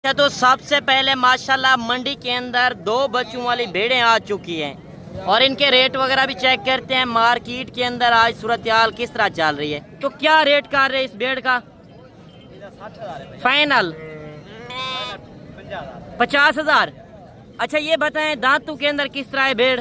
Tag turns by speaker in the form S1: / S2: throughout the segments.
S1: तो सबसे पहले माशाल्लाह मंडी के अंदर 2 बच्चों वाली भेड़ें आ चुकी हैं और इनके रेट वगैरह भी चेक करते हैं। मार्केट के अंदर आज सूरत हाल किस तरह चल रही है, तो क्या रेट कर रहे हैं इस भेड़ का? फाइनल 50,000। अच्छा ये बताएं दांतों के अंदर किस तरह है भेड़?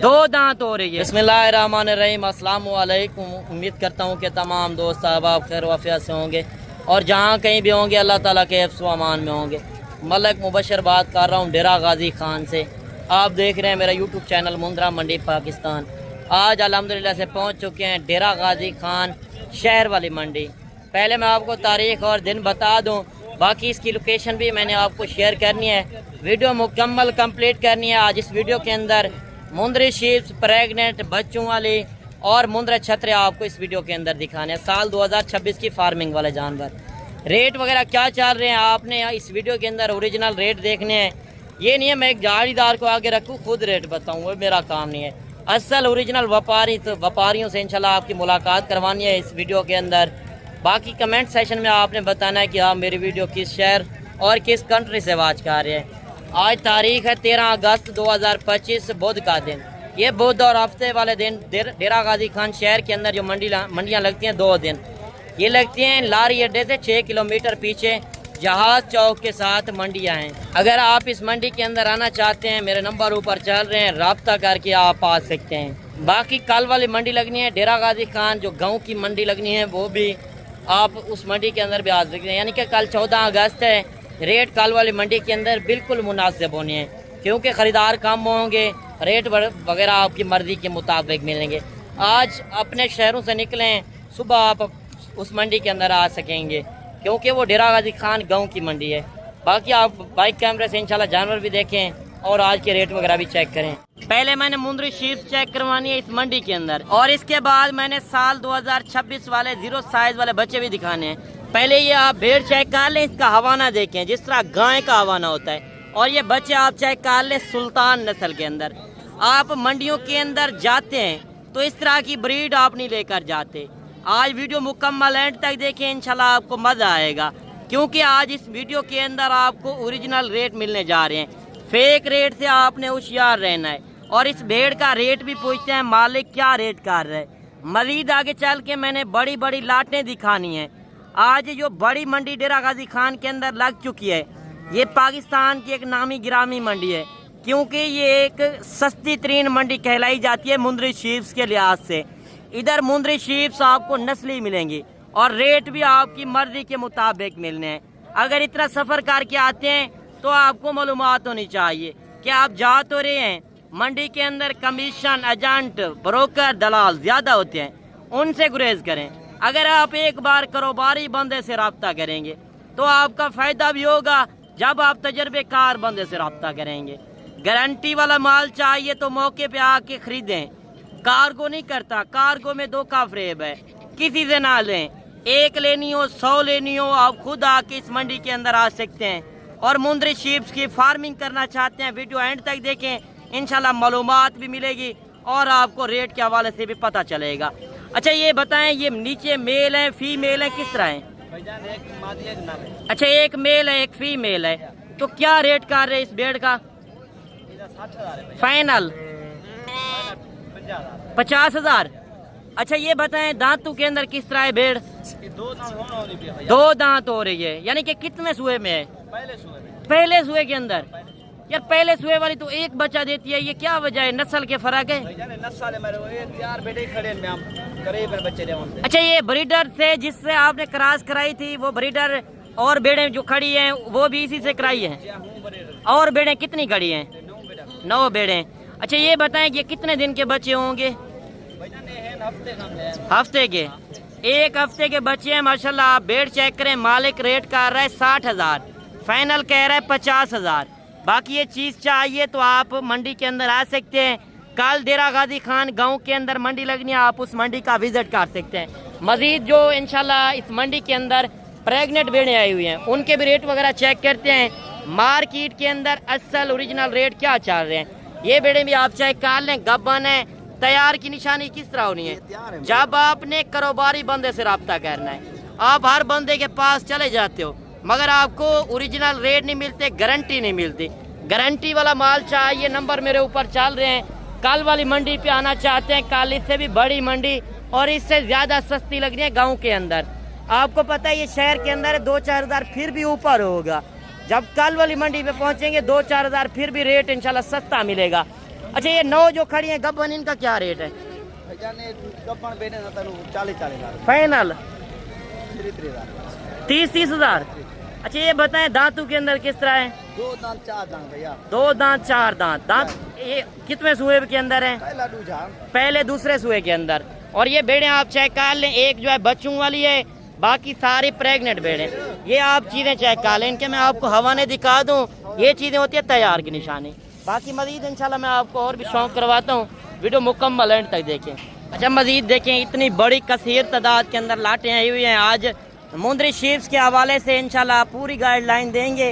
S1: 2 दांत हो रही है। बिस्मिल्लाहिर्रहमानिर्रहीम, अस्सलाम वालेकुम। उम्मीद करता हूँ कि तमाम दोस्त अहबाब खैर वाफियत से होंगे और जहाँ कहीं भी होंगे अल्लाह ताला के हिफ्ज़ व अमान में होंगे। मलक मुबशर बात कर रहा हूँ डेरा गाजी खान से। आप देख रहे हैं मेरा यूट्यूब चैनल मुंद्रा मंडी पाकिस्तान। आज अल्हम्दुलिल्लाह से पहुँच चुके हैं डेरा गाजी खान शहर वाली मंडी। पहले मैं आपको तारीख़ और दिन बता दूँ, बाकी इसकी लोकेशन भी मैंने आपको शेयर करनी है। वीडियो मुकम्मल कंप्लीट करनी है। आज इस वीडियो के अंदर मुंद्री शीप्स, प्रेगनेंट बच्चों वाली और मुंद्रा छतरे आपको इस वीडियो के अंदर दिखाने हैं। साल 2026 की फार्मिंग वाले जानवर। रेट वगैरह क्या चल रहे हैं आपने इस वीडियो के अंदर ओरिजिनल रेट देखने हैं। ये नहीं है मैं एक गाड़ीदार को आगे रखूँ खुद रेट बताऊँ, वो मेरा काम नहीं है। असल ओरिजिनल व्यापारियों से इंशाल्लाह आपकी मुलाकात करवानी है इस वीडियो के अंदर। बाकी कमेंट सेशन में आपने बताना है कि आप मेरी वीडियो किस शहर और किस कंट्री से वाच कर रहे हैं। आज तारीख है 13 अगस्त 2025 बुध का दिन। ये बुध और हफ्ते वाले दिन डेरा गाजी खान शहर के अंदर जो मंडियाँ लगती हैं 2 दिन ये लगती हैं लारी अड्डे से 6 किलोमीटर पीछे जहाज चौक के साथ मंडियाँ हैं। अगर आप इस मंडी के अंदर आना चाहते हैं मेरे नंबर ऊपर चल रहे हैं, रब्ता करके आप आ सकते हैं। बाकी कल वाली मंडी लगनी है डेरा गाजी खान, जो गाँव की मंडी लगनी है वो भी आप उस मंडी के अंदर भी आ सकते हैं। यानी कि कल 14 अगस्त है। रेट कल वाली मंडी के अंदर बिल्कुल मुनासिब होने हैं क्योंकि ख़रीदार कम होंगे, रेट वगैरह आपकी मर्ज़ी के मुताबिक मिलेंगे। आज अपने शहरों से निकलें, सुबह आप उस मंडी के अंदर आ सकेंगे क्योंकि वो डेरा गाजी खान गाँव की मंडी है। बाकी आप बाइक कैमरे से इंशाल्लाह जानवर भी देखें और आज के रेट वगैरह भी चेक करें। पहले मैंने मुंद्री शीप्स चेक करवानी है इस मंडी के अंदर और इसके बाद मैंने साल 2026 वाले 0 साइज वाले बच्चे भी दिखाने हैं। पहले ये आप भेड़ चेक कर लें, इसका हवाना देखें जिस तरह गाय का हवाना होता है, और ये बच्चे आप चेक कर लें सुल्तान नस्ल के अंदर। आप मंडियों के अंदर जाते हैं तो इस तरह की ब्रीड आप नहीं लेकर जाते। आज वीडियो मुकम्मल एंड तक देखें, इंशाल्लाह आपको मज़ा आएगा क्योंकि आज इस वीडियो के अंदर आपको ओरिजिनल रेट मिलने जा रहे हैं। फेक रेट से आपने होशियार रहना है और इस भेड़ का रेट भी पूछते हैं मालिक क्या रेट कर रहे हैं। मजीद आगे चल के मैंने बड़ी बड़ी लाटें दिखानी है। आज जो बड़ी मंडी डेरा गाजी खान के अंदर लग चुकी है, ये पाकिस्तान की एक नामी गिरामी मंडी है क्योंकि ये एक सस्ती तरीन मंडी कहलाई जाती है मुंद्री शीप्स के लिहाज से। इधर मुंद्री शीप्स आपको नस्ली मिलेंगी और रेट भी आपकी मर्जी के मुताबिक मिलने हैं। अगर इतना सफ़र करके आते हैं तो आपको मालूमात होनी चाहिए कि आप जा तो रहे हैं, मंडी के अंदर कमीशन, एजेंट, ब्रोकर, दलाल ज़्यादा होते हैं, उनसे गुरेज करें। अगर आप एक बार कारोबारी बंदे से रब्ता करेंगे तो आपका फ़ायदा भी होगा जब आप तजर्बेकार बंदे से रब्ता करेंगे। गारंटी वाला माल चाहिए तो मौके पे आके ख़रीदें। कार्गो नहीं करता, कार्गो में धोखा फ़रेब है, किसी से ना लें। 1 लेनी हो 100 लेनी हो, आप खुद आके इस मंडी के अंदर आ सकते हैं। और मुंद्री शीप्स की फार्मिंग करना चाहते हैं वीडियो एंड तक देखें, इंशाल्लाह मालूमात भी मिलेगी और आपको रेट के हवाले से भी पता चलेगा। अच्छा ये बताएं, ये नीचे मेल है फीमेल है किस तरह है? अच्छा एक मेल है एक फीमेल है, तो क्या रेट कर रहे हैं इस भेड़ का? फाइनल 50,000। अच्छा ये बताएं दांतों के अंदर किस तरह है भेड़? 2 दांत हो रही है। यानी कि कितने सुए में है? पहले सुए के अंदर। यार पहले सुए वाली तो एक बच्चा देती है, ये क्या वजह है? नस्ल के फर्क है? अच्छा ये ब्रीडर से जिससे आपने क्रॉस कराई थी वो ब्रीडर और बेड़े जो खड़ी हैं वो भी इसी से कराई है? और बेड़े कितनी खड़ी हैं? 9 बेड़े। अच्छा ये बताएं ये कितने दिन के बच्चे होंगे? हफ्ते के। 1 हफ्ते के बच्चे हैं माशाल्लाह। आप बेड़ चेक करें, मालिक रेट कर रहा है 60,000, फाइनल कह रहा है 50,000। बाकी ये चीज़ चाहिए तो आप मंडी के अंदर आ सकते हैं। कल डेरा गाजी खान गांव के अंदर मंडी लगनी है, आप उस मंडी का विजिट कर सकते हैं। मजीद जो इंशाल्लाह इस मंडी के अंदर प्रेग्नेंट भेड़ें आई हुई हैं उनके भी रेट वगैरह चेक करते हैं। मार्केट के अंदर असल ओरिजिनल रेट क्या चल रहे हैं ये भेड़ें भी आप चेक कर लें। गब्बन है, तैयार की निशानी किस तरह होनी है? जब आपने कारोबारी बंदे से रब्ता करना है, आप हर बंदे के पास चले जाते हो, मगर आपको ओरिजिनल रेट नहीं मिलते, गारंटी नहीं मिलती। गारंटी वाला माल चाहिए, नंबर मेरे ऊपर चल रहे हैं। कल वाली मंडी पे आना चाहते हैं, कल इससे भी बड़ी मंडी और इससे ज़्यादा सस्ती लग रही है गाँव के अंदर। आपको पता है ये शहर के अंदर 2-4 हज़ार फिर भी ऊपर होगा। जब कल वाली मंडी पे पहुंचेंगे 2-4 हज़ार फिर भी रेट इंशाल्लाह सस्ता मिलेगा। अच्छा ये 9 जो खड़ी है गब्बन, इनका क्या रेट है? फाइनल 30-30 हज़ार। अच्छा ये बताएं दांतों के अंदर किस तरह है?
S2: 2 दांत 4 दांत भैया।
S1: 2 दांत 4 दांत। दांत ये कितने सूए के अंदर है? पहले दूसरे सूए के अंदर। और ये भेड़ें आप चेक कर लें, एक जो है बच्चों वाली है, बाकी सारी प्रेग्नेंट भेड़ें। ये आप चीज़ें चेक कर लें, इनके मैं आपको हवाने दिखा दूं। ये चीज़ें होती है तैयार की निशानी। बाकी मजीद इंशाल्लाह मैं आपको और भी शौक करवाता हूँ, वीडियो मुकम्मल एंड तक देखें। अच्छा मजीद देखें, इतनी बड़ी कसीर तादाद के अंदर लाटें आई हुई हैं। आज मुंदरी शीप्स के हवाले से इंशाल्लाह पूरी गाइडलाइन देंगे।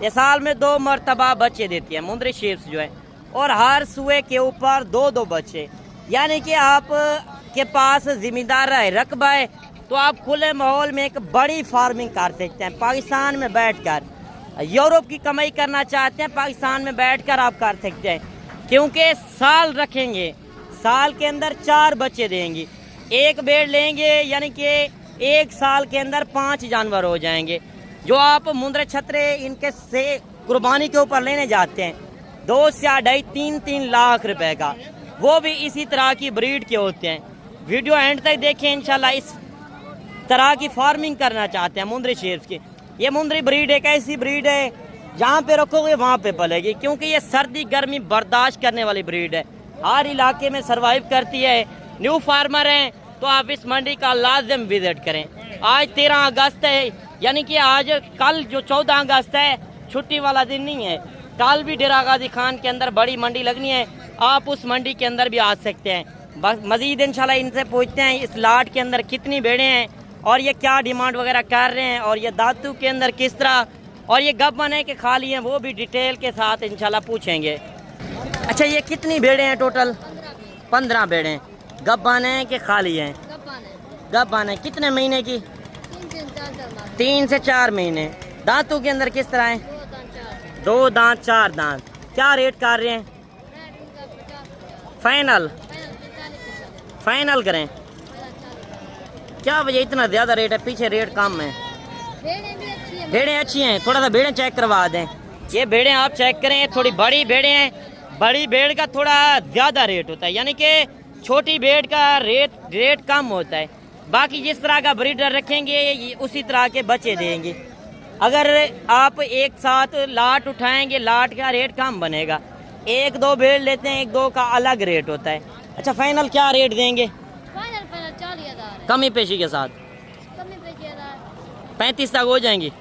S1: ये साल में 2 मरतबा बच्चे देती है मुंदरी शीप्स जो है, और हर सुए के ऊपर 2-2 बच्चे। यानी कि आप के पास जिम्मेदार रकबा है तो आप खुले माहौल में एक बड़ी फार्मिंग कर सकते हैं। पाकिस्तान में बैठकर यूरोप की कमाई करना चाहते हैं, पाकिस्तान में बैठकर आप कर सकते हैं, क्योंकि साल रखेंगे, साल के अंदर 4 बच्चे देंगी। एक भेड़ लेंगे यानी कि 1 साल के अंदर 5 जानवर हो जाएंगे। जो आप मुंदरे छतरे इनके से कुर्बानी के ऊपर लेने जाते हैं 2 से 2.5-3 लाख रुपए का, वो भी इसी तरह की ब्रीड के होते हैं। वीडियो एंड तक देखें, इंशाल्लाह इस तरह की फार्मिंग करना चाहते हैं मुंदरी शेर्स की। ये मुंदरी ब्रीड एक ऐसी ब्रीड है जहाँ पे रखोगे वहाँ पे पलेगी, क्योंकि ये सर्दी गर्मी बर्दाश्त करने वाली ब्रीड है, हर इलाके में सरवाइव करती है। न्यू फार्मर हैं तो आप इस मंडी का लाजिम विजिट करें। आज 13 अगस्त है, यानी कि आज कल जो 14 अगस्त है छुट्टी वाला दिन नहीं है, कल भी डेरा गाजी खान के अंदर बड़ी मंडी लगनी है, आप उस मंडी के अंदर भी आ सकते हैं। बस मजीद इंशाल्लाह इनसे पूछते हैं इस लाट के अंदर कितनी भेड़ें हैं और ये क्या डिमांड वगैरह कर रहे हैं, और ये दातू के अंदर किस तरह, और ये गब्बन है कि खाली हैं, वो भी डिटेल के साथ इंशाल्लाह पूछेंगे। अच्छा ये कितनी भेड़ें हैं टोटल? 15 भेड़ें। गब्बन है कि खाली हैं? गब्बन है। कितने महीने की? 3 से 4 महीने। दांतों के अंदर किस तरह हैं? 2 दांत 4 दांत। क्या रेट कर रहे हैं? फाइनल करें? क्या वजह इतना ज़्यादा रेट है? पीछे रेट कम है। भेड़ें अच्छी हैं, थोड़ा सा भेड़ें चेक करवा दें। ये भेड़ें आप चेक करें, थोड़ी बड़ी भेड़ें हैं। बड़ी भेड़ का थोड़ा ज़्यादा रेट होता है, यानी कि छोटी भेड़ का रेट कम होता है। बाकी जिस तरह का ब्रीडर रखेंगे उसी तरह के बच्चे देंगे। अगर आप एक साथ लाट उठाएंगे, लाट का रेट कम बनेगा। 1-2 भेड़ लेते हैं, 1-2 का अलग रेट होता है। अच्छा फाइनल क्या रेट देंगे?
S3: फाइनल 40,000
S1: कमी पेशी के साथ 35 तक हो जाएंगी,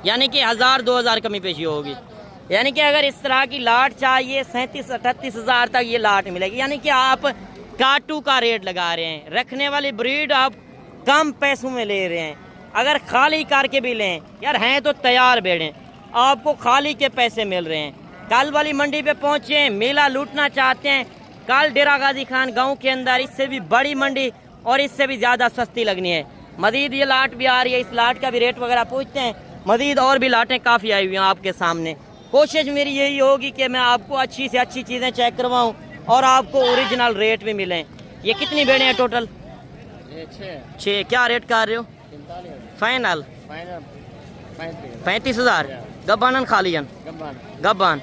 S1: यानी कि 1000-2000 कमी पेशी होगी। यानी कि अगर इस तरह की लाट चाहिए 37-38 हज़ार तक ये लाट मिलेगी। यानी कि आप काटू का रेट लगा रहे हैं, रखने वाली ब्रीड आप कम पैसों में ले रहे हैं। अगर खाली करके भी लें यार, हैं तो तैयार भेड़ें, आपको खाली के पैसे मिल रहे हैं। कल वाली मंडी पे पहुंचे, मेला लूटना चाहते हैं, कल डेरा गाजी खान गांव के अंदर इससे भी बड़ी मंडी और इससे भी ज़्यादा सस्ती लगनी है। मजीद ये लाट भी आ रही है, इस लाट का भी रेट वगैरह पूछते हैं। मजीद और भी लाटें काफ़ी आई हुई हैं आपके सामने। कोशिश मेरी यही होगी कि मैं आपको अच्छी से अच्छी चीज़ें चेक करवाऊँ और आपको ओरिजिनल रेट भी मिलें। ये कितनी भेड़ें हैं टोटल? 6। क्या रेट कर रहे हो? फाइनल 35 हज़ार। गब्बान खालियन? गब्बान।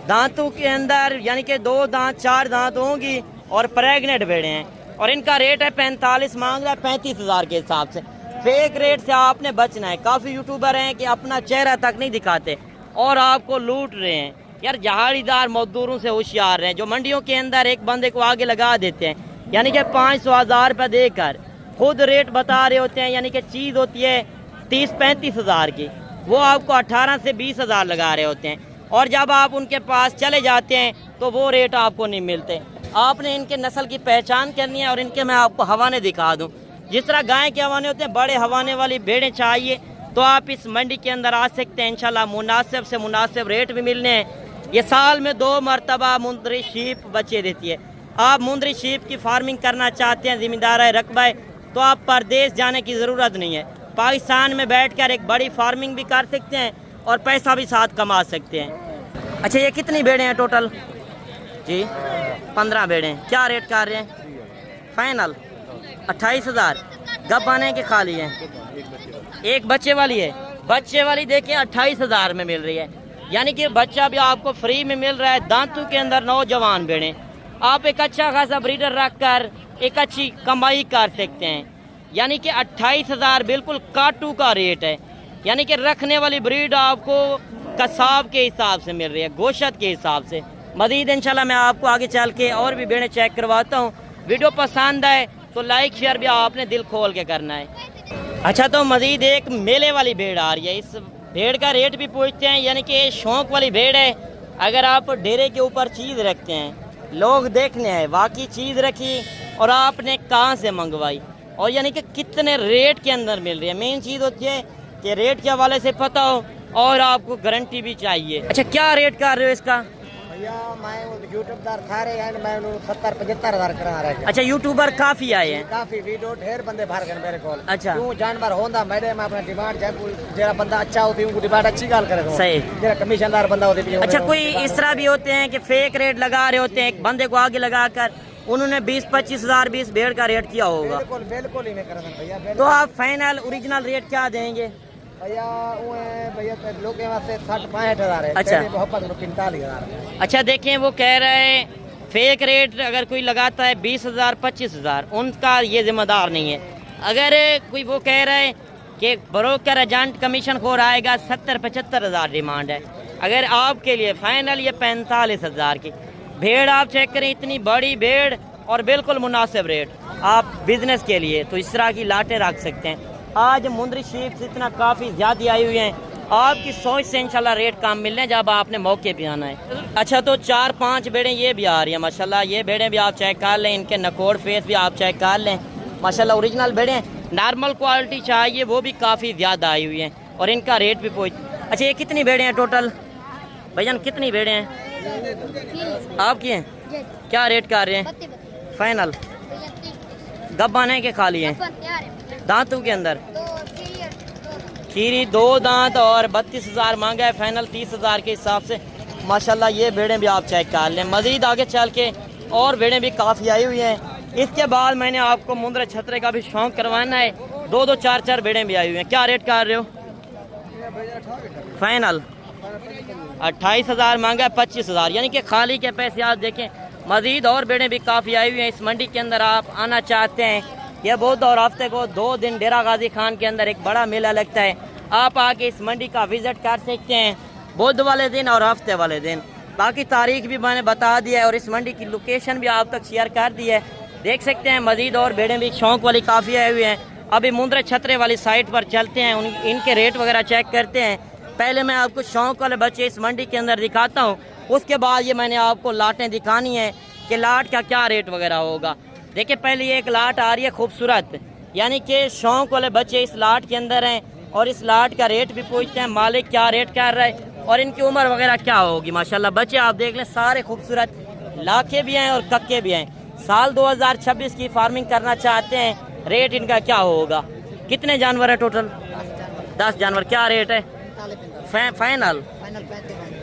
S1: दांतों के अंदर यानी कि 2 दांत 4 दांत होंगी और प्रेग्नेंट भेड़े हैं, और इनका रेट है 45, मांग रहा है 35 हज़ार के हिसाब से। फेक रेट से आपने बचना है। काफ़ी यूट्यूबर हैं कि अपना चेहरा तक नहीं दिखाते और आपको लूट रहे हैं। यार जहाड़ीदार मजदूरों से होशियार हैं, जो मंडियों के अंदर एक बंदे को आगे लगा देते हैं, यानी कि 500-1000 रुपये देकर खुद रेट बता रहे होते हैं। यानी कि चीज़ होती है 30-35 हज़ार की, वो आपको 18 से 20 हज़ार लगा रहे होते हैं, और जब आप उनके पास चले जाते हैं तो वो रेट आपको नहीं मिलते। आपने इनके नस्ल की पहचान करनी है, और इनके मैं आपको हवाने दिखा दूं। जिस तरह गाय के हवाने होते हैं, बड़े हवाने वाली भेड़ें चाहिए तो आप इस मंडी के अंदर आ सकते हैं। इंशाल्लाह मुनासिब से मुनासिब रेट भी मिलने हैं। ये साल में 2 मरतबा मुंदरी शीप बच्चे देती है। आप मुंदरी शीप की फार्मिंग करना चाहते हैं, जिम्मेदार है, रकबा है, तो आप परदेश जाने की ज़रूरत नहीं है। पाकिस्तान में बैठकर एक बड़ी फार्मिंग भी कर सकते हैं और पैसा भी साथ कमा सकते हैं। अच्छा, ये कितनी भेड़ें हैं टोटल जी? 15 भेड़ें। क्या रेट कर रहे हैं? फाइनल 28,000। गप आने के खाली है? एक बच्चे वाली है। बच्चे वाली देखिए 28,000 में मिल रही है, यानी कि बच्चा भी आपको फ्री में मिल रहा है। दांतों के अंदर नौजवान भेड़ें, आप एक अच्छा खासा ब्रीडर रखकर एक अच्छी कमाई कर सकते हैं। यानी कि 28,000 बिल्कुल काटू का रेट है, यानी कि रखने वाली ब्रीड आपको कसाब के हिसाब से मिल रही है, गोश्त के हिसाब से। मज़ीद इंशाल्लाह मैं आपको आगे चल के और भी भेड़ें चेक करवाता हूँ। वीडियो पसंद आए तो लाइक शेयर भी आपने दिल खोल के करना है। अच्छा, तो मज़ीद एक मेले वाली भेड़ आ रही है। इस भेड़ का रेट भी पूछते हैं, यानी कि शौक वाली भेड़ है। अगर आप डेरे के ऊपर चीज़ रखते हैं, लोग देखने आए वाकई चीज़ रखी और आपने कहाँ से मंगवाई और यानी कि कितने रेट के अंदर मिल रही है। मेन चीज़ होती है कि रेट के हवाले से पता हो और आपको गारंटी भी चाहिए। अच्छा, क्या रेट कर रहे हो इसका?
S2: भैया मैं यूट्यूबदार खा रहे हैं, मैं 70-75,000 करा रहा है।
S1: अच्छा, यूट्यूबर काफ़ी आए हैं?
S2: काफी वीडियो ढेर बंदे भर गए मेरे को।
S1: अच्छा,
S2: क्यों जानवर होंदा मेरे में अपना डिमांड जरा बंदा अच्छा होती है, डिमांड अच्छी गाल करे
S1: सही,
S2: जरा कमीशनदार बंदा होती है।
S1: अच्छा, कोई इस तरह भी होते हैं कि फेक रेट लगा रहे होते हैं, एक बंदे को आगे लगाकर उन्होंने 20-25,000 20 भेड़ का रेट किया होगा।
S2: बिल्कुल बिल्कुल ही नहीं कर सकते भैया।
S1: तो आप फाइनल ओरिजिनल रेट क्या देंगे?
S2: भैया भैया लोग के वास्ते 60-65,000 है।
S1: अच्छा,
S2: 45,000।
S1: अच्छा, देखें वो कह रहे हैं फेक रेट अगर कोई लगाता है 20,000 25,000, उनका ये जिम्मेदार नहीं है। अगर कोई वो कह रहा है कि ब्रोकर एजेंट कमीशन खोर आएगा 70-75,000 डिमांड है। अगर आपके लिए फाइनल ये 45,000 की भेड़ आप चेक करें, इतनी बड़ी भेड़ और बिल्कुल मुनासिब रेट आप बिजनेस के लिए, तो इस तरह की लाटें रख सकते हैं। आज मुंदरी शीप इतना काफ़ी ज़्यादा आई हुई हैं, आपकी सोच से इंशाल्लाह रेट कम मिलने जब आपने मौके पे आना है। अच्छा, तो 4-5 भेड़ें ये भी आ रही हैं माशाल्लाह। ये भेड़ें भी आप चेक कर लें, इनके नकोड़ फेस भी आप चेक कर लें माशाल्लाह। ओरिजिनल भेड़ें, नॉर्मल क्वालिटी चाहिए वो भी काफ़ी ज़्यादा आई हुई हैं और इनका रेट भी पूछ। अच्छा, ये कितनी भेड़ें हैं टोटल भैया? कितनी भेड़ें हैं आपकी हैं? क्या रेट कर रहे हैं फाइनल? गब आने के खाली हैं? दांतों के अंदर खीरी 2 दांत और 32,000 मांगा है, फाइनल 30,000 के हिसाब से माशाल्लाह। ये भेड़ें भी आप चेक कर लें। मज़ीद आगे चल के और भेड़ें भी काफ़ी आई हुई हैं। इसके बाद मैंने आपको मुंदरा छतरे का भी शौक करवाना है। 2-2 4-4 भेड़ें भी आई हुई हैं। क्या रेट कर रहे हो फाइनल? 28,000 मांगा है, 25,000, यानी कि खाली के पैसे आप देखें। मज़ीद और भेड़ें भी काफ़ी आई हुई हैं। इस मंडी के अंदर आप आना चाहते हैं, यह बहुत और हफ्ते को 2 दिन डेरा गाजी खान के अंदर एक बड़ा मेला लगता है। आप आके इस मंडी का विजिट कर सकते हैं बुध वाले दिन और हफ्ते वाले दिन। बाकी तारीख भी मैंने बता दिया है और इस मंडी की लोकेशन भी आप तक शेयर कर दी है, देख सकते हैं। मज़ीद और भेड़ें भी शौक वाली काफ़ी आई हुई हैं। अभी मुंदरा छतरे वाली साइट पर चलते हैं, इनके रेट वगैरह चेक करते हैं। पहले मैं आपको शौक वाले बच्चे इस मंडी के अंदर दिखाता हूँ, उसके बाद ये मैंने आपको लाटें दिखानी है कि लाट का क्या रेट वगैरह होगा। देखिए, पहले ये एक लाट आ रही है खूबसूरत, यानी कि शौक वाले बच्चे इस लाट के अंदर हैं और इस लाट का रेट भी पूछते हैं मालिक क्या रेट कर रहा है और इनकी उम्र वगैरह क्या होगी। माशाल्लाह बच्चे आप देख लें, सारे खूबसूरत लाखे भी हैं और कक्के भी हैं। साल 2026 की फार्मिंग करना चाहते हैं, रेट इनका क्या होगा? कितने जानवर है टोटल? 10 जानवर। क्या रेट है फाइनल?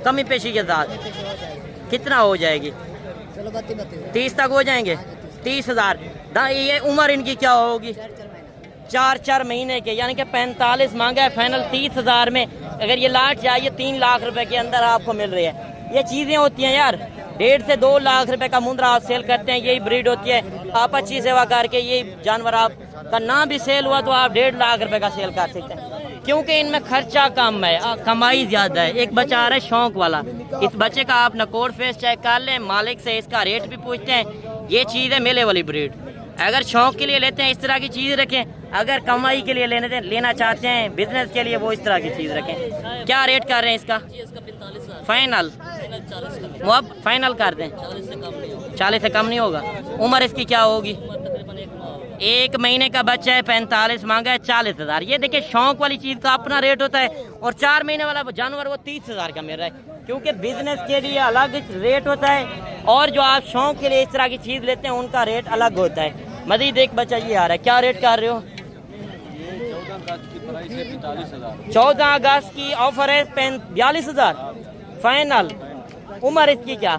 S1: कमी पेशी के साथ कितना हो जाएगी? 30 तक हो जाएंगे। 30,000। ये उम्र इनकी क्या होगी? 4-4 महीने के, यानी कि 45 मांगा है, फाइनल 30,000 में। अगर ये लाट चाहिए 3 लाख रुपए के अंदर आपको मिल रही है। ये चीज़ें होती हैं यार, 1.5 से 2 लाख रुपए का मुंदरा आप सेल करते हैं, यही ब्रीड होती है। आप अच्छी सेवा करके ये जानवर आपका ना भी सेल हुआ तो आप 1.5 लाख रुपए का सेल कर सकते हैं, क्योंकि इनमें खर्चा कम है, कमाई ज़्यादा है। एक बच्चा आ रहा है शौक वाला, इस बच्चे का आप नकोड़ फेस चेक कर लें, मालिक से इसका रेट भी पूछते हैं। ये चीज़ है मेले वाली ब्रीड। अगर शौक के लिए लेते हैं इस तरह की चीज़ रखें, अगर कमाई के लिए लेना चाहते हैं बिजनेस के लिए वो इस तरह की चीज़ रखें। क्या रेट कर रहे हैं इसका फाइनल? वो अब फाइनल कर दें, 40 से कम नहीं होगा। उम्र इसकी क्या होगी? 1 महीने का बच्चा है, 45 मांगा है, 40,000। ये देखिए, शौक वाली चीज़ का अपना रेट होता है और 4 महीने वाला जानवर वो 30,000 का मिल रहा है, क्योंकि बिजनेस के लिए अलग रेट होता है और जो आप शौक के लिए इस तरह की चीज़ लेते हैं उनका रेट अलग होता है। मज़ीद एक बच्चा ये आ रहा है, क्या रेट कर रहे हो? 14 अगस्त की ऑफर है 42,000 फाइनल। उम्र इसकी क्या?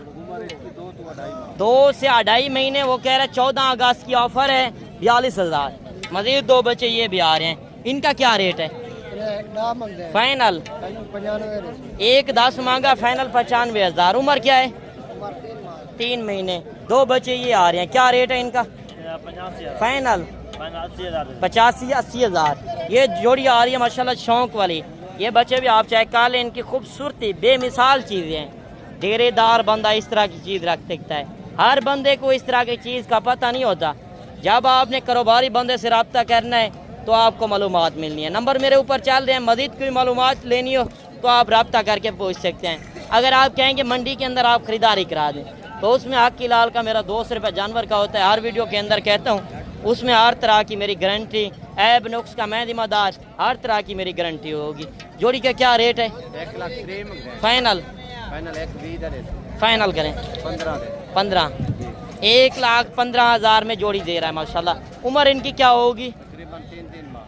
S1: 2 से 2.5 महीने। वो कह रहे 14 अगस्त की ऑफर है 42,000। मजीद 2 बच्चे ये भी आ रहे हैं, इनका क्या रेट है? फाइनल 1,10 मांगा, फाइनल 95,000। उम्र क्या है? 3 महीने। 2 बच्चे ये आ रहे हैं, क्या रेट है इनका? फाइनल 85-80,000। ये जोड़ी आ रही है माशाल्लाह शौक वाली। ये बच्चे भी आप चेक कर लें, इनकी खूबसूरती बेमिसाल चीज़ें हैं। डेरेदार बंदा इस तरह की चीज़ रख सकता है, हर बंदे को इस तरह की चीज़ का पता नहीं होता। जब आपने कारोबारी बंदे से रब्ता करना है तो आपको मालूमात मिलनी है। नंबर मेरे ऊपर चल रहे हैं, मज़ीद कोई मालूमात लेनी हो तो आप रब्ता करके पूछ सकते हैं। अगर आप कहेंगे मंडी के अंदर आप ख़रीदारी करा दें तो उसमें हक़ लाल का मेरा 200 रुपये जानवर का होता है। हर वीडियो के अंदर कहता हूँ, उसमें हर तरह की मेरी गारंटी, ऐब नुक्स का मैं जिम्मेदार, हर तरह की मेरी गारंटी होगी। जोड़ी का क्या रेट है?
S2: 1,03,000
S1: फाइनल फाइनल करें 15। 1,15,000 में जोड़ी दे रहा है माशाल्लाह। उम्र इनकी क्या होगी?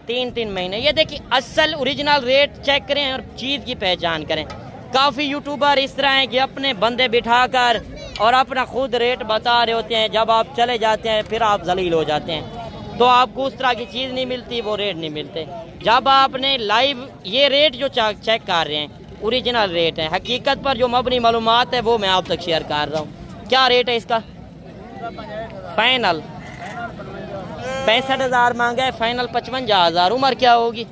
S1: 3 महीने। ये देखिए असल ओरिजिनल रेट चेक करें और चीज़ की पहचान करें। काफ़ी यूट्यूबर इस तरह हैं कि अपने बंदे बिठाकर और अपना खुद रेट बता रहे होते हैं, जब आप चले जाते हैं फिर आप जलील हो जाते हैं, तो आपको उस तरह की चीज़ नहीं मिलती, वो रेट नहीं मिलते। जब आपने लाइव ये रेट जो चेक कर रहे हैं ओरिजिनल रेट है, हकीकत पर जो मबनी मालूमात है वो मैं आप तक शेयर कर रहा हूँ। क्या रेट है इसका? फाइनल 65,000 मांगा है, फाइनल 55,000। उम्र क्या होगी?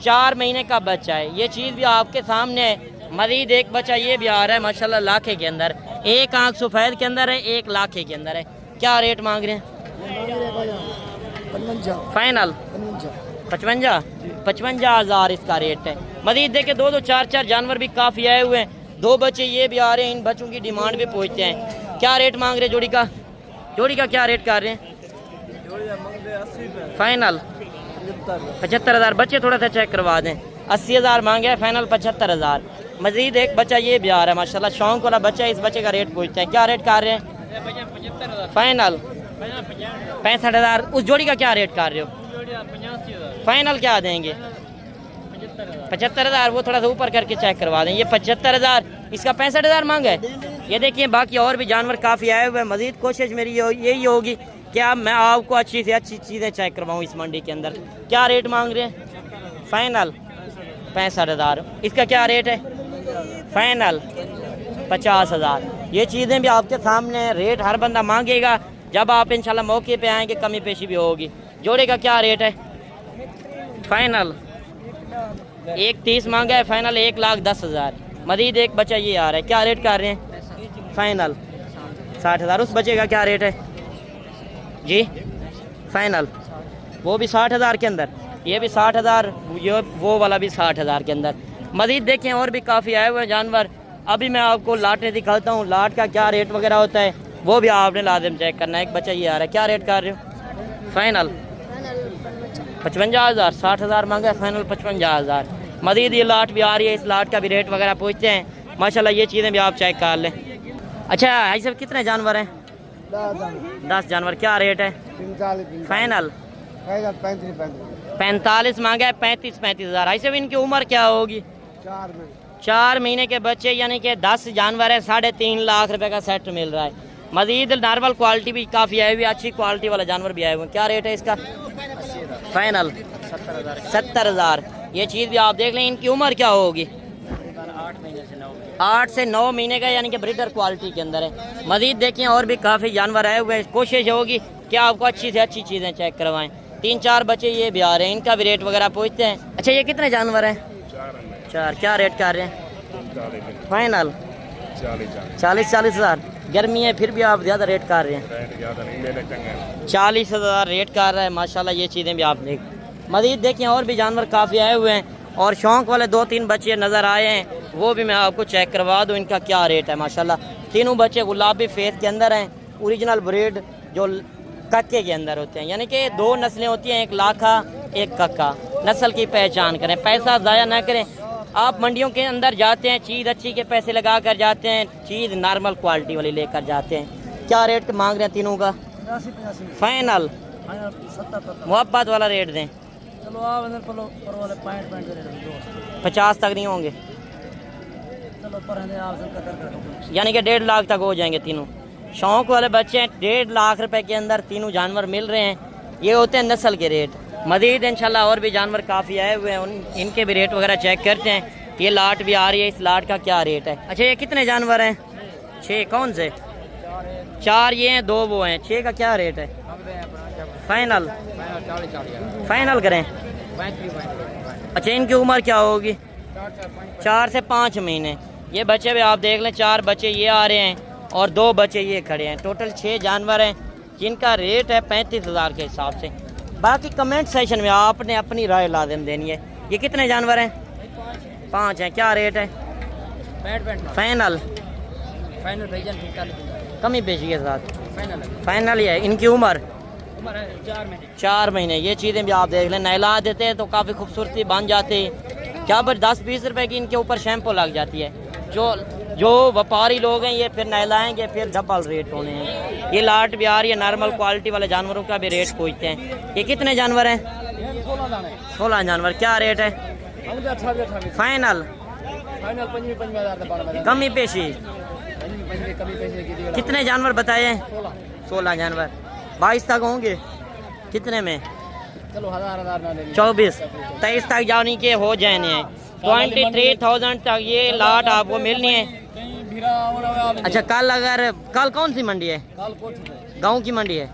S1: 4 महीने का बच्चा है। ये चीज़ भी आपके सामने है। मजीद एक बच्चा ये भी आ रहा है माशाल्लाह लाखे के अंदर, एक आँख सफ़ेद के अंदर है, एक लाखे के अंदर है। क्या रेट मांग रहे हैं? फाइनल 55,000 इसका रेट है। मजीद देखे 2-2, 4-4 जानवर भी काफ़ी आए हुए हैं। 2 बच्चे ये भी आ रहे हैं, इन बच्चों की डिमांड भी पूछते हैं। क्या रेट मांग रहे जोड़ी का? जोड़ी का क्या रेट कर रहे हैं? फाइनल 75,000। बच्चे थोड़ा सा चेक करवा दें। 80,000 मांगे, फाइनल 75,000। मजीद एक बच्चा ये भी आ रहा है माशाल्लाह शौक वाला बच्चा, इस बच्चे का रेट पूछते हैं। क्या रेट कर रहे हैं? फाइनल 65,000। उस जोड़ी का क्या रेट कर रहे हो? फाइनल क्या देंगे? 75,000। वो थोड़ा सा ऊपर करके चेक करवा दें। ये 75,000, इसका 65,000 मांगा है। ये देखिए बाकी और भी जानवर काफ़ी आए हुए हैं। मजीद कोशिश मेरी यही होगी कि अब मैं आपको अच्छी से अच्छी चीज़ें चेक करवाऊँ इस मंडी के अंदर। क्या रेट मांग रहे हैं? फाइनल 65,000। इसका क्या रेट है? फाइनल 50,000। ये चीज़ें भी आपके सामने हैं। रेट हर बंदा मांगेगा, जब आप इंशाल्लाह मौके पे आएंगे कमी पेशी भी होगी। जोड़े का क्या रेट है? फाइनल 1,30 मांगा है, फाइनल 1,10,000। मजीद एक बच्चा ये आ रहा है, क्या रेट कर रहे हैं? फाइनल 60,000। उस बच्चे का क्या रेट है जी? फाइनल वो भी 60,000 के अंदर, ये भी 60,000, ये वो वाला भी 60,000 के अंदर। मजीद देखें और भी काफ़ी आए हुए हैं जानवर। अभी मैं आपको लाटें दिखाता हूँ, लाट का क्या रेट वगैरह होता है वो भी आपने लाजिम चेक करना है। एक बच्चा ये आ रहा है, क्या रेट कर रहे हो? फाइनल 55,000। 60,000 मांगा है, फाइनल 55,000। मजीद ये लाट भी आ रही है, इस लाट का भी रेट वगैरह पूछते हैं माशाल्लाह। ये चीज़ें भी आप चेक कर लें। अच्छा भाई साहब कितने जानवर हैं? 10 जानवर। क्या रेट है? फाइनल 45 मांगा है, 35,000। ऐसे भी इनकी उम्र क्या होगी? 4 महीने के बच्चे, यानी कि 10 जानवर है, 3.5 लाख रुपए का सेट मिल रहा है। मजीद नॉर्मल क्वालिटी भी काफ़ी आई हुई, अच्छी क्वालिटी वाला जानवर भी आए हुए हैं। क्या रेट है इसका? फाइनल 70,000। ये चीज़ भी आप देख लें। इनकी उम्र क्या होगी? 8 से 9 महीने का, यानी कि ब्रीडर क्वालिटी के अंदर है। मजीद देखें और भी काफ़ी जानवर आए हुए हैं। कोशिश होगी कि आपको अच्छी से अच्छी चीज़ें चेक करवाएं। 3-4 बच्चे ये भी आ रहे हैं, इनका भी रेट वगैरह पूछते हैं। अच्छा ये कितने जानवर हैं? 4। क्या रेट कर रहे हैं? फाइनल 40,000। गर्मी है फिर भी आप ज़्यादा रेट कर रहे हैं। 40,000 रेट कर रहा है माशाल्लाह। ये चीज़ें भी आप देख। मजीद देखें और भी जानवर काफ़ी आए हुए हैं और शौक वाले 2-3 बच्चे नज़र आए हैं, वो भी मैं आपको चेक करवा दूँ। इनका क्या रेट है माशाल्लाह। तीनों बच्चे गुलाबी फेस के अंदर हैं, ओरिजिनल ब्रीड जो कक्के के अंदर होते हैं, यानी कि 2 नस्लें होती हैं, एक लाखा एक कक्का। नस्ल की पहचान करें, पैसा ज़ाया ना करें। आप मंडियों के अंदर जाते हैं, चीज़ अच्छी के पैसे लगा कर जाते हैं, चीज़ नॉर्मल क्वालिटी वाली लेकर जाते हैं। क्या रेट मांग रहे हैं तीनों का? फाइनल मोहब्बत वाला रेट दें।
S2: चलो आप अंदर पलो पर वाले पॉइंट पॉइंट दे दोस्त
S1: 50 तक नहीं होंगे,
S2: चलो पर है आप सब कदर कर
S1: यानी कि 1.5 लाख तक हो जाएंगे तीनों। शौक वाले बच्चे हैं, 1.5 लाख रुपए के अंदर तीनों जानवर मिल रहे हैं। ये होते हैं नस्ल के रेट। मजीद इंशाल्लाह और भी जानवर काफ़ी आए हुए हैं, इनके भी रेट वगैरह चेक करते हैं। ये लाट भी आ रही है, इस लाट का क्या रेट है? अच्छा ये कितने जानवर हैं? 6। कौन से? 4 ये हैं, 2 वो हैं। 6 का क्या रेट है? फाइनल फाइनल करें। अच्छा इनकी उम्र क्या होगी? 4 से 5 महीने। ये बच्चे भी आप देख लें, 4 बच्चे ये आ रहे हैं और 2 बच्चे ये खड़े हैं। टोटल 6 जानवर हैं जिनका रेट है 35,000 के हिसाब से। बाकी कमेंट सेशन में आपने अपनी राय लाजिम देनी है। ये कितने जानवर हैं? 5 हैं। क्या रेट है? फाइनल कमी पेशी के साथ फाइनल ही है। इनकी उम्र 4 महीने। ये चीज़ें भी आप देख लें, नहला देते हैं तो काफ़ी खूबसूरती बन जाती है। क्या पर 10-20 रुपए की इनके ऊपर शैम्पू लग जाती है। जो व्यापारी लोग हैं ये फिर नहलाएंगे, फिर डबल रेट होने हैं। ये लाट भी आ रही है, नॉर्मल क्वालिटी वाले जानवरों का भी रेट पूछते हैं। ये कितने जानवर हैं? 16 जानवर। क्या रेट है? फाइनल कमी पेशी। कितने जानवर बताए हैं? 16 जानवर। 22 तक होंगे। कितने में?
S2: चलो 1000
S1: 24 23 तक जाने के हो जाने हैं। 23,000 तक ये लाट आपको मिलनी है। अच्छा कल कौन सी मंडी है? गांव की मंडी है।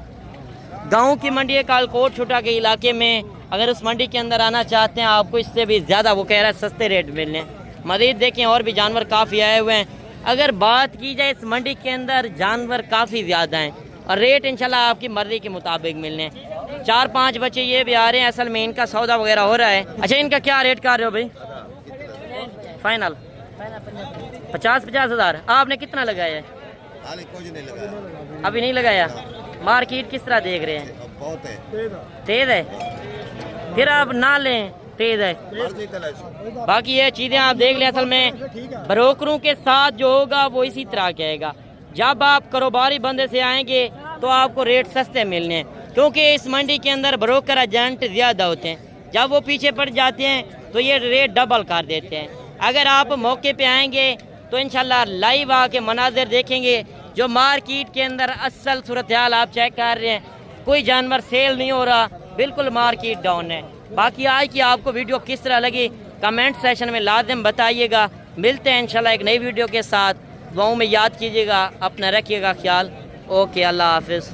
S1: गांव की मंडी है कल कोट छुटा के इलाके में। अगर उस मंडी के अंदर आना चाहते हैं आपको इससे भी ज़्यादा वो कह रहा है सस्ते रेट मिलने हैं। मज़ीद देखें और भी जानवर काफ़ी आए हुए हैं। अगर बात की जाए इस मंडी के अंदर जानवर काफ़ी ज़्यादा हैं और रेट इंशाल्लाह आपकी मर्जी के मुताबिक मिलने हैं। 4-5 बच्चे ये भी आ रहे हैं, असल में इनका सौदा वगैरह हो रहा है। अच्छा इनका क्या रेट कर रहे हो भाई? फाइनल 50-50 हज़ार। आपने कितना लगाया है?
S4: कुछ नहीं लगाया,
S1: अभी नहीं लगाया। मार्केट किस तरह देख रहे हैं?
S4: बहुत है,
S1: तेज है, फिर आप ना लें, तेज है। बाकी ये चीज़ें आप देख लें, असल में ब्रोकरों के साथ जो होगा वो इसी तरह कहेगा। जब आप कारोबारी बंदे से आएंगे तो आपको रेट सस्ते मिलने हैं, क्योंकि इस मंडी के अंदर ब्रोकर एजेंट ज़्यादा होते हैं। जब वो पीछे पड़ जाते हैं तो ये रेट डबल कर देते हैं। अगर आप मौके पे आएंगे तो इंशाल्लाह लाइव आके मनाजिर देखेंगे। जो मार्केट के अंदर असल सूरत हाल आप चेक कर रहे हैं, कोई जानवर सेल नहीं हो रहा, बिल्कुल मार्केट डाउन है। बाकी आज की आपको वीडियो किस तरह लगी कमेंट सेशन में लाजिम बताइएगा। मिलते हैं इंशाल्लाह एक नई वीडियो के साथ। दुआओं में याद कीजिएगा, अपना रखिएगा ख्याल। ओके, अल्लाह हाफिज़।